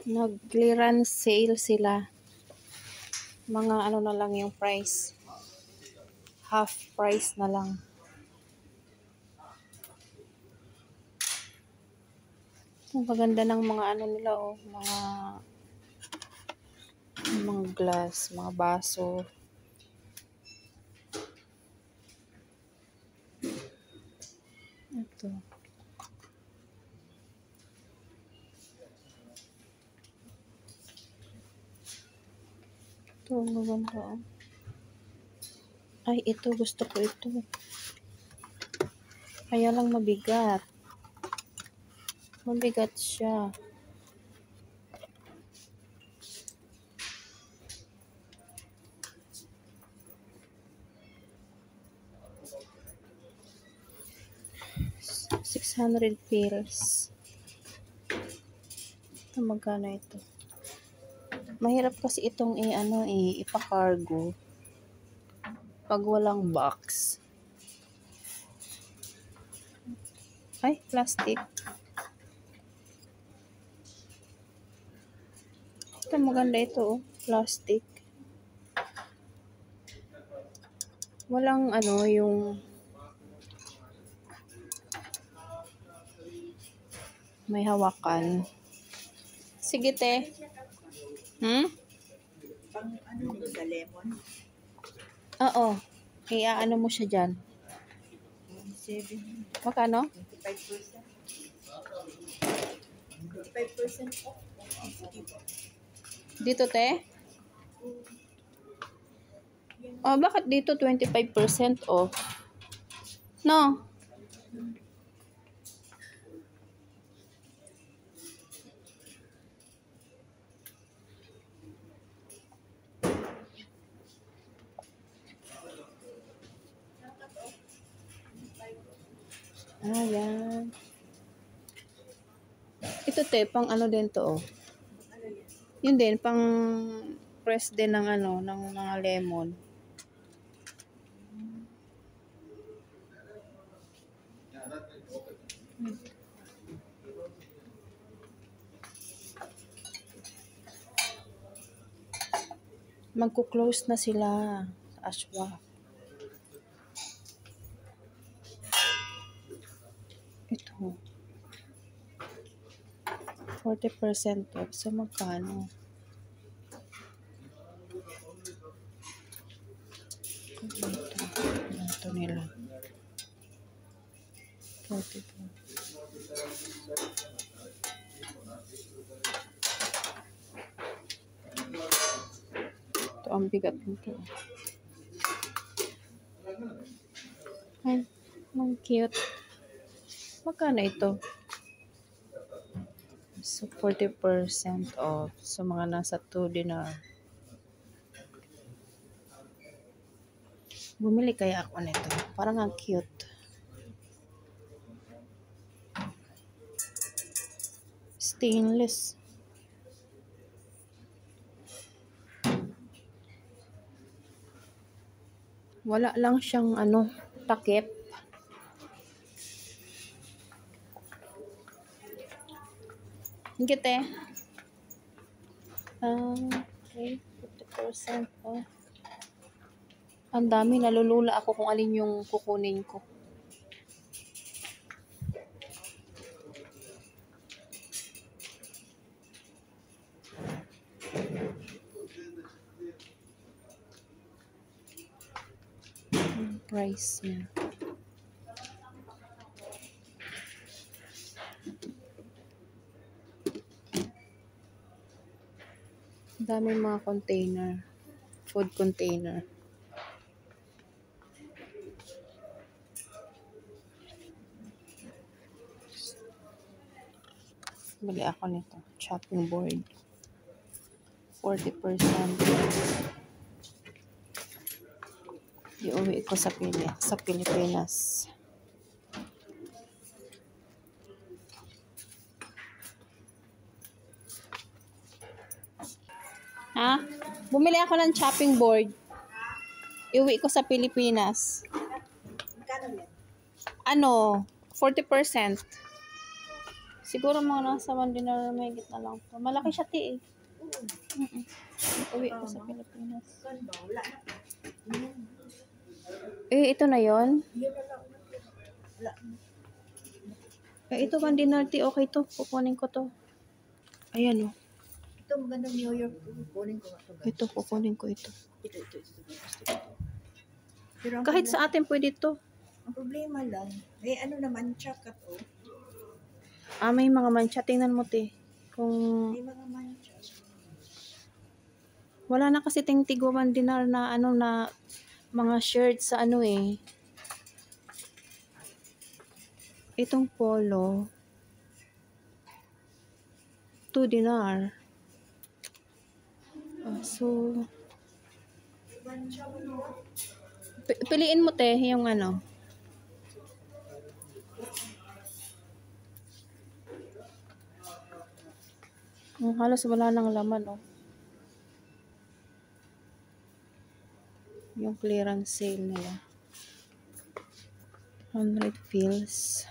Nag-clearance sale sila. Mga ano na lang yung price. Half price na lang. Ang paganda ng mga ano nila oh, mga glass, mga baso. Ito. Ito, maganda oh. Ay, ito. Gusto ko ito. Kaya lang mabigat. Mabigat siya. $600 pills. Ito, magkano ito? Mahirap kasi itong ipa-cargo pag walang box. Ay, plastic. Ito, maganda ito oh. Plastic. Walang yung may hawakan. Sige, te. Pang sa lemon? Oo. Kaya mo siya dyan? 7. Makano? 25%. 25% off. Dito, te? Oh, bakit dito 25% off? No? Yan. Ito, te, pang din to, oh. Yun din, pang press din ng ng mga lemon. Magko-close na sila sa Ashwa. Ito. 40% off. So, magkano? Ito nila. 44. Ito, ang bigat nito. Ay, ang cute. Magkano ito? So, 40% off. So, mga nasa 2 dinar. Bumili kaya ako nito. Parang ang cute. Stainless. Wala lang siyang takip. Hingit eh. Okay. 50% off. Ang dami. Nalulula ako kung alin yung kukunin ko. Price niya. Dami mga container. Food container. Bili ako nito. Chopping board. 40%. Iuwi ko sa Pilipinas. Ha? Bumili ako ng chopping board. Iuwi ko sa Pilipinas. Magkano yan? Ano? 40%. Siguro mga nasa 1 dinar may gitna lang to. Malaki siya ti eh. Uwi ko sa Pilipinas. Saan ba? Wala na. Ito na yon. Yun na lang. Wala na. Ito 1 dinar ti. Okay to. Kukunin ko to. Ayan oh. Ito magandang New York. Kunin ko ito. Ito, kukunin ko ito. Ito. Gusto ko ito. Pero ang Kahit sa atin pwede to. ang problema lang, may ano naman, tsaka to. May mga mancha. Tingnan mo te. Kung May mga mancha. wala na kasi ting tigo 1 dinar na ano na mga shirt sa ano eh. Itong polo 2 dinar. So Mancha mo. piliin mo te yung ano. Halos wala nang laman oh. Yung clearance sale nila. 100 pills.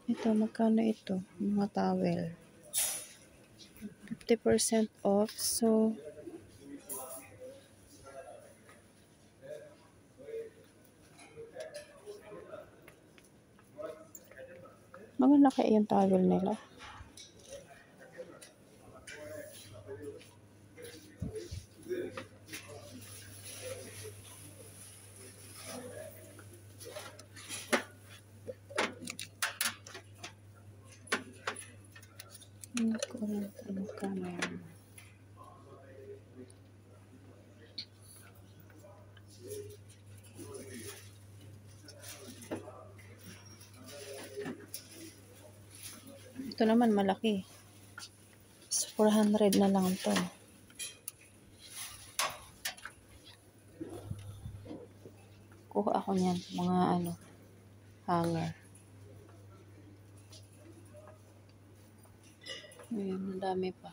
Ito, magkano ito? Mga towel. 50% off. So, maganda kaya yung towel nila. Magkano yan? Ito naman malaki. So, 400 na lang to. Kuha ako niyan. Mga ano, hanger. Ayan, ang dami pa.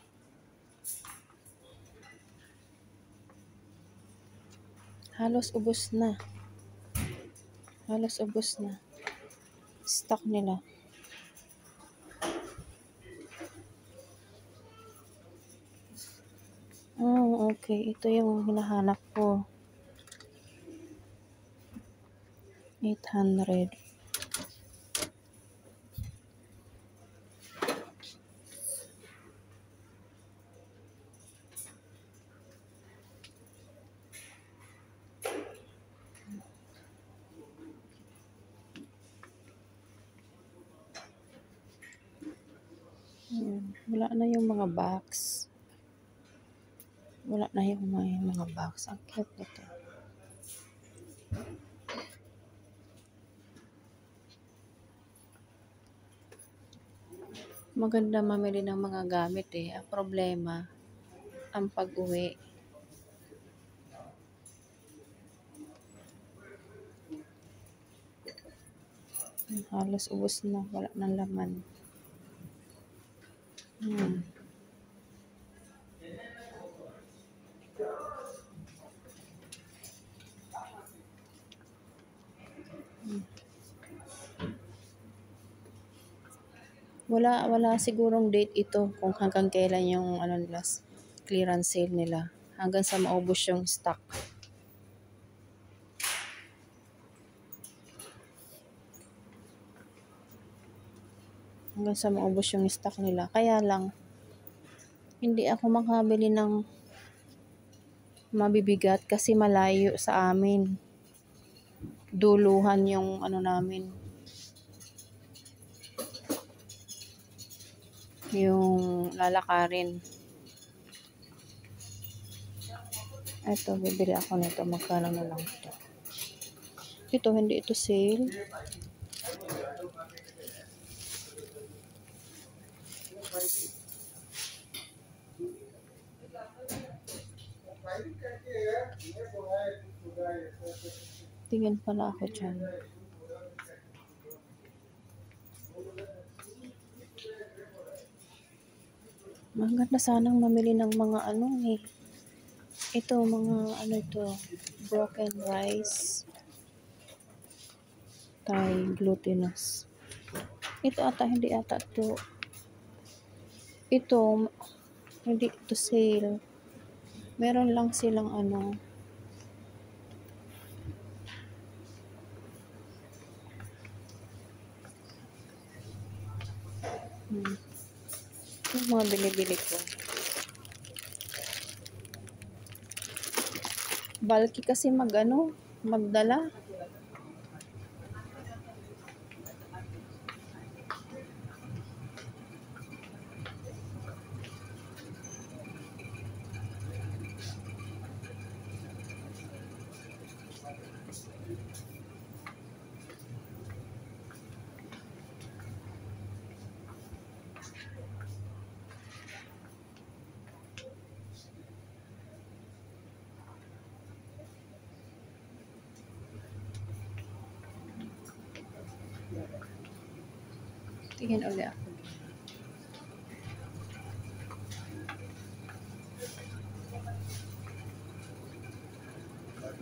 Halos ubos na. Halos ubos na. Stock nila. Oh, okay. Ito yung hinahanap ko. 800. Wala na yung mga box. Wala na yung mga box. Ang cute nito. Maganda mamili ng mga gamit eh. Ang problema, ang pag-uwi. Halos ubos na. Wala nang laman. Wala sigurong date ito kung hanggang kailan yung ano nila, clearance sale nila. Hanggang sa maubos yung stock. Hanggang sa maubos yung stock nila. Kaya lang, hindi ako makabili ng mabibigat kasi malayo sa amin. Duluhan yung ano namin. Yung lalakarin. Ito, bibili ako nito. Magkano na lang ito. Ito, hindi ito sale. Tingin pala ako dyan. Maganda sanang mamili ng mga ano eh. Ito, mga ano ito. Broken rice. Thai glutinous. Ito ata, hindi ata ito. Ito, hindi ito sale. Meron lang silang ano. Yung mga binibili ko. Bulky kasi magdala. Tingin ulit ako.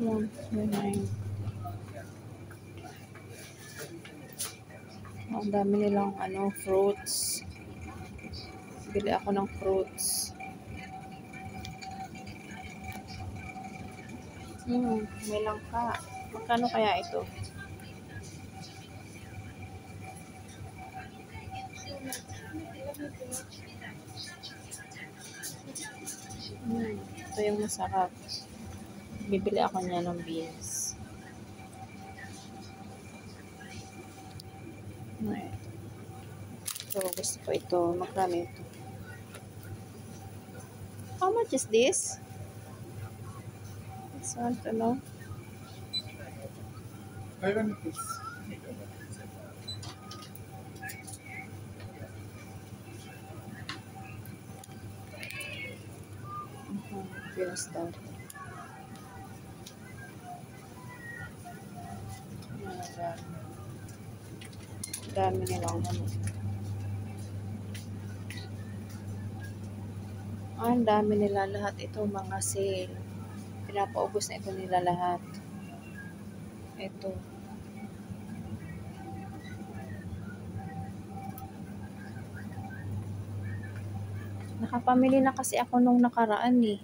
One, two, nine. Ang dami nilang fruits. Bili ako ng fruits. May langka. Magkano kaya ito? Ito yung masarap. Bibili ako niya ng beans. So, gusto ko ito. Magkano ito? How much is this? This one to know. I want this. Beans daw. Dami nilang ang dami nila lahat ito mga sale. Pinapaubos na ito nila lahat. Ito. Nakapamili na kasi ako nung nakaraan eh.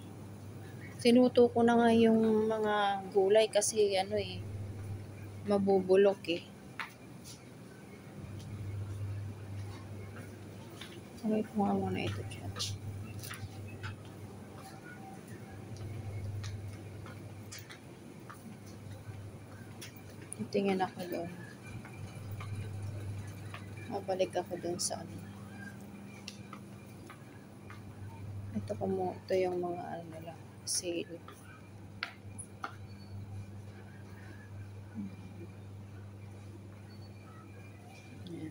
Sinuto ko na nga yung mga gulay kasi mabubulok eh. Okay, kuha muna ito dyan. Tingin ako doon. Mabalik ako doon sa ito yung mga nila sale. Yeah.